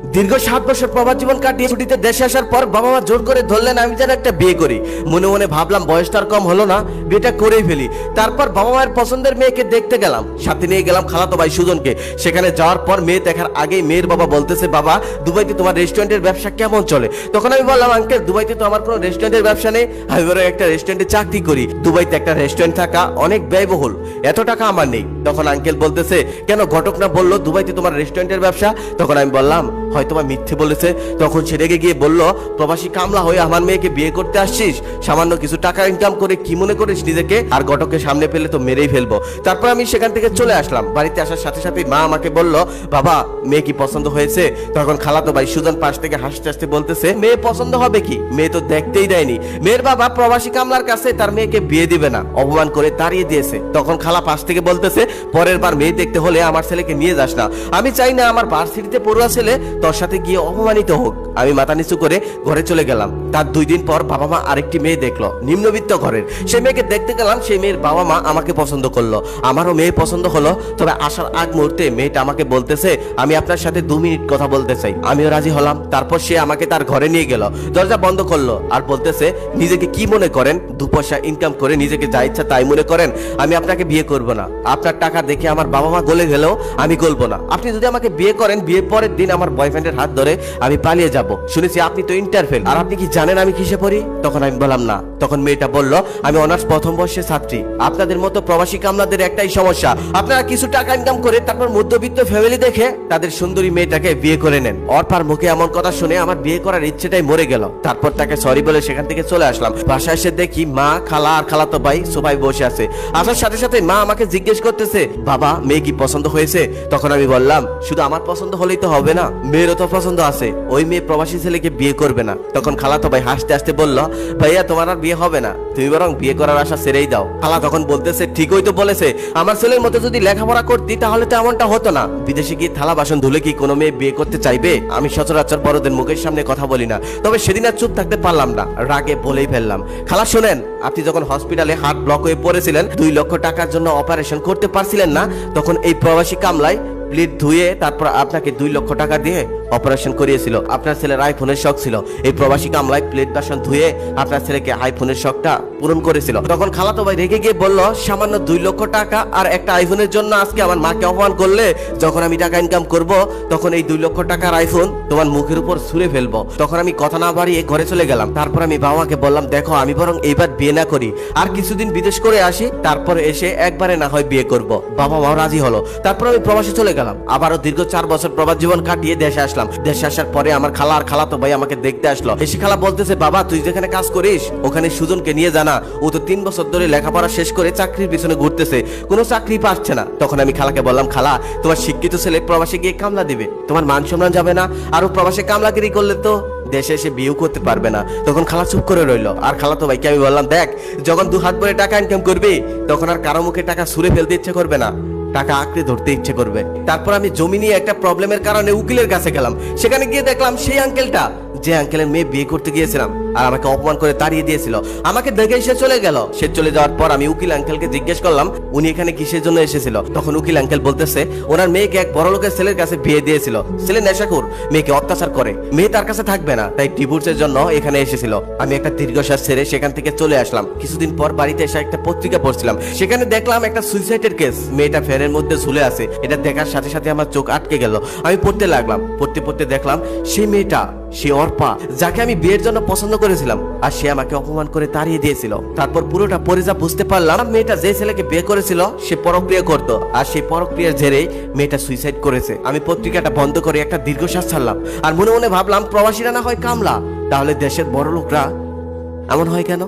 দীর্ঘ 7 বছর প্রবাস জীবন কাটিয়ে ছুটিতে দেশে আসার পর বাবা মা জোর করে ধরলেন আমি যেন একটা বিয়ে করি। মনে মনে ভাবলাম বয়সটা আর কম হলো না, বিয়েটা করেই ফেলি। তারপর বাবা মায়ের পছন্দের মেয়েকে দেখতে গেলাম, সাথে নিয়ে গেলাম খালাতো ভাই সুজনকে। সেখানে যাওয়ার পর মেয়ে দেখার আগেই মেয়ের বাবা বলতেছে, বাবা দুবাইতে তোমার রেস্টুরেন্টের ব্যবসা কেমন চলে? তখন আমি বললাম, আঙ্কেল দুবাইতে তো আমার কোনো রেস্টুরেন্টের ব্যবসা নেই, আমি বরং একটা রেস্টুরেন্টে চাকরি করি। দুবাইতে একটা রেস্টুরেন্ট থাকা অনেক ব্যয়বহুল, এত টাকা আমার নেই। তখন আঙ্কেল বলতেছে, কেন ঘটক না বললো দুবাইতে তোমার রেস্টুরেন্টের ব্যবসা? তখন আমি বললাম হয়তো বা মিথ্যে বলেছে। তখন সে রেগে গিয়ে বলল, প্রবাসী কামলা হয়ে আমার মেয়েকে বিয়ে করতে আসছিস? সামান্য কিছু টাকা ইনকাম করে কি মনে করিস নিজেকে? আর ঘটককে সামনে পেলে তো মেরেই ফেলবো। তারপর আমি সেখান থেকে চলে আসলাম। বাড়িতে আসার সাথে সাথে মা আমাকে বলল, বাবা মেয়ে কি পছন্দ হয়েছে? তখন খালাতো ভাই সুজন পাশ থেকে হাসতে হাসতে বলতেছে, মেয়ে পছন্দ হবে কি, মেয়ে তো দেখতেই দেয়নি। মেয়ের বাবা প্রবাসী কামলার কাছে তার মেয়েকে বিয়ে দিবে না, অপমান করে তাড়িয়ে দিয়েছে। তখন খালা পাশ থেকে বলতেছে, পরের বার মেয়ে দেখতে হলে আমার ছেলেকে নিয়ে যাস না, আমি চাই না আমার ভার্সিটিতে পড়ুয়া ছেলে তোর সাথে গিয়ে অপমানিত হোক। আমি মাথা নিচু করে ঘরে চলে গেলাম। তার 2 দিন পর বাবা মা আরেকটি মেয়ে দেখলো, নিম্নবিত্ত ঘরের। সে মেয়েকে দেখতে গেলাম, সেই মেয়ের বাবা মা আমাকে পছন্দ করলো, আমারও মেয়ে পছন্দ হলো। তবে আসার আগ মুহূর্তে মেয়েটা আমাকে বলতেছে, আমি আপনার সাথে 2 মিনিট কথা বলতে চাই। আমিও রাজি হলাম। তারপর সে আমাকে তার ঘরে নিয়ে গেল, দরজা বন্ধ করলো আর বলতেছে, নিজেকে কি মনে করেন? 2 পয়সা ইনকাম করে নিজেকে যা ইচ্ছা তাই মনে করেন? আমি আপনাকে বিয়ে করব না। আপনার টাকা দেখে আমার বাবা মা গলে গেলেও আমি গলবো না। আপনি যদি আমাকে বিয়ে করেন, বিয়ের পরের দিন আমার বয়ফ্রেন্ডের হাত ধরে আমি পালিয়ে যাব। শুনেছি আপনি তো ইন্টারফেল, আর আপনি কি জানেন আমি কিসে পড়ি? তখন আমি বললাম না। তখন মেয়েটা বলল, আমি অনার্স প্রথম বর্ষের ছাত্রী। আপনাদের মতো প্রবাসী কামলাদের একটাই সমস্যা, আপনারা কিছু টাকা ইনকাম করে তারপর মধ্যবিত্ত ফ্যামিলি দেখে তাদের সুন্দরী মেয়েটাকে বিয়ে করে নেন। অর্পার মুখে এমন কথা শুনে আমার বিয়ে করার ইচ্ছেটাই মরে গেল। তারপর তাকে সরি বলে সেখান থেকে চলে আসলাম। বাসায় এসে দেখি মা, খালা আর খালাতো ভাই সবাই বসে আছে। আসার সাথে সাথে মা আমাকে জিজ্ঞেস করতেছে, বাবা মেয়ে কি পছন্দ হয়েছে? তখন আমি বললাম, শুধু আমার পছন্দ হলেই তো হবে না, মেয়েরও তো পছন্দ আছে, ওই মেয়ে প্রবাসী ছেলেকে বিয়ে করবে না। তখন খালাতো ভাই হাসতে হাসতে বলল, ভাইয়া তোমার আর বিয়ে হবে না, তুমি বরং বিয়ে করার আশা ছেড়েই দাও। খালা তখন বলতেছে, ঠিকই তো বলেছে, আমার ছেলের মতো যদি লেখাপড়া করতি তাহলে তো এমনটা হতো না। বিদেশে গিয়ে থালা বাসন ধুলে কি কোনো মেয়ে বিয়ে করতে চাইবে? আমি সচরাচর বড়দের মুখের সামনে কথা বলি না, তবে সেদিন আর চুপ থাকতে পারলাম না, রাগে বলেই ফেললাম, খালা শোনেন, আপনি যখন হসপিটালে হার্ট ব্লক হয়ে পড়েছিলেন, 2 লক্ষ টাকার জন্য অপারেশন করতে পারছিলেন না, তখন এই প্রবাসী কামলায় প্লেট ধুয়ে তারপর আপনাকে 2 লক্ষ টাকা দিয়ে অপারেশন করিয়েছিল। আপনার ছেলের আইফোনের শখ ছিল, এই প্রবাসী কামলায় প্লেট বাসন ধুয়ে আপনার ছেলেকে আইফোনের শখটা পূরণ করেছিল। তখন খালাতো ভাই রেগে গিয়ে বলল, সামান্য 2 লক্ষ টাকা আর একটা আইফোনের জন্য আজকে আমার মাকে অপমান করলে? যখন আমি টাকা ইনকাম করব তখন এই 2 লক্ষ টাকার আইফোন তোমার মুখের উপর ছুঁড়ে ফেলবো। তখন আমি কথা না বাড়িয়ে ঘরে চলে গেলাম। তারপর আমি বাবাকে বললাম, দেখো আমি বরং এইবার বিয়ে না করি, আর কিছুদিন বিদেশ করে আসি, তারপর এসে একবারে না হয় বিয়ে করব। বাবা মাও রাজি হলো। তারপর আমি প্রবাসে চলে গেলাম। আবারও দীর্ঘ 4 বছর প্রবাস জীবন কাটিয়ে দেশে আসলাম। দেশে আসার পরে আমার খালা আর খালাতো ভাই আমাকে দেখতে আসলো। এসে খালা বলতেছে, বাবা তুই যেখানে কাজ করিস ওখানে সুজনকে নিয়ে জানা, ও তো 3 বছর ধরে লেখাপড়া শেষ করে চাকরির পিছনে ঘুরতেছে, কোনো চাকরি পাচ্ছে না। তখন আমি খালাকে বললাম, খালা তোমার শিক্ষিত ছেলে প্রবাসে গিয়ে কামলা দিবে, তোমার মান সম্মান যাবে না? আর ও প্রবাসে কামলাগিরি করলে তো দেশে এসে বিয়েও করতে পারবে না। তখন খালা চুপ করে রইলো। আর খালাতো ভাইকে আমি বললাম, দেখ যখন 2 হাত ভরে টাকা ইনকাম করবি তখন আর কারো মুখে টাকা ছুঁড়ে ফেলতে ইচ্ছে করবে না, টাকা আঁকড়ে ধরতে ইচ্ছে করবে। তারপর আমি জমি নিয়ে একটা প্রবলেমের কারণে উকিলের কাছে গেলাম। সেখানে গিয়ে দেখলাম সেই আঙ্কেলটা, যে আঙ্কেলের মেয়ে বিয়ে করতে গিয়েছিলাম আর আমাকে অপমান করে তাড়িয়ে দিয়েছিল, আমাকে দেখে সে চলে গেল। সে চলে যাওয়ার পর আমি উকিল আঙ্কেলকে জিজ্ঞেস করলাম উনি এখানে কিসের জন্য এসেছিল। তখন উকিল আঙ্কেল বলতেছে, ওনার মেয়েকে এক বড় লোকের ছেলের কাছে বিয়ে দিয়েছিল, ছেলে নেশাখোর, মেয়েকে অত্যাচার করে, মেয়ে তার কাছে থাকবে না, তাই ডিভোর্সের জন্য এখানে এসেছিল। আমি একটা দীর্ঘশ্বাস ছেড়ে সেখান থেকে চলে আসলাম। কিছুদিন পর বাড়িতে এসে একটা পত্রিকা পড়ছিলাম, সেখানে দেখলাম একটা সুইসাইডের কেস, মেয়েটা ফ্যানের মধ্যে ঝুলে আছে। এটা দেখার সাথে সাথে আমার চোখ আটকে গেল। আমি পড়তে লাগলাম। পড়তে পড়তে দেখলাম সেই মেয়েটা, সে অর্পা, যাকে আমি বিয়ের জন্য পছন্দ করেছিলাম, আর সে আমাকে অপমান করে তাড়িয়ে দিয়েছিল। তারপর পুরোটা পড়ে যা বুঝতে পারলাম, মেয়েটা যে ছেলেকে বিয়ে করেছিল সে পরক্রিয়া করত, আর সেই পরক্রিয়ার জেরেই মেয়েটা সুইসাইড করেছে। আমি পত্রিকাটা বন্ধ করে একটা দীর্ঘশ্বাস ছাড়লাম, আর মনে মনে ভাবলাম, প্রবাসীরা না হয় কামলা, তাহলে দেশের বড় লোকরা এমন হয় কেন?